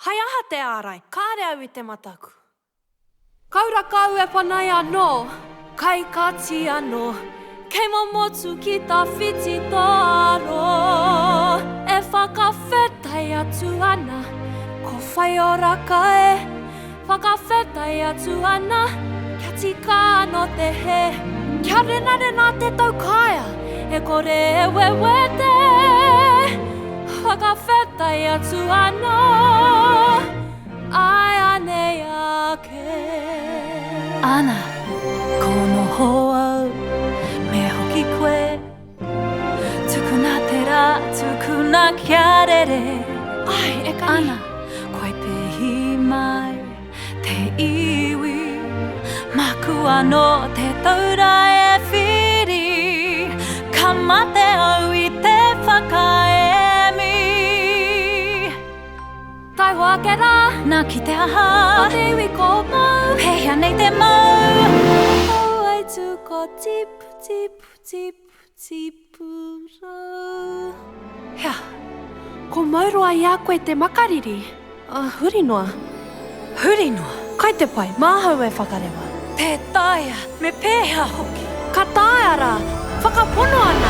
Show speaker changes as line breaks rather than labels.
Hayaha te arai, kāre au I te mataku. Kaura kau e whanai anō, kai kati anō, kei momotu ki ta whiti tōro. E whakawhetai atu ana, ko whai ora ka e. Whakawhetai atu ana, kia tika no te he. Kia rena te tau kaia, e kore e wewete. Whakawhetai atu ana, ai ane ake.
Ana, kono hoa, me hoki koe. Tukuna te rā, tukuna kia rere.
Ai, e kani.
Ana, koe pehi mai, te iwi. Maku anō te taura e whiri. Ka mate au I te whakaemi.
Tai hoa ke rā,
Nā ki te aha,
o te iwi ko mau.
pehea nei te mau.
Au ai tu ko tipu, tipu, tipu, tipu rau. Hea, ko mauroa I a koe te makariri. Huri noa.
Huri noa.
Kai te pai, māhau e whakarewa.
Te taia, me pēhea hoki.
Ka tae ara, whakapono ana.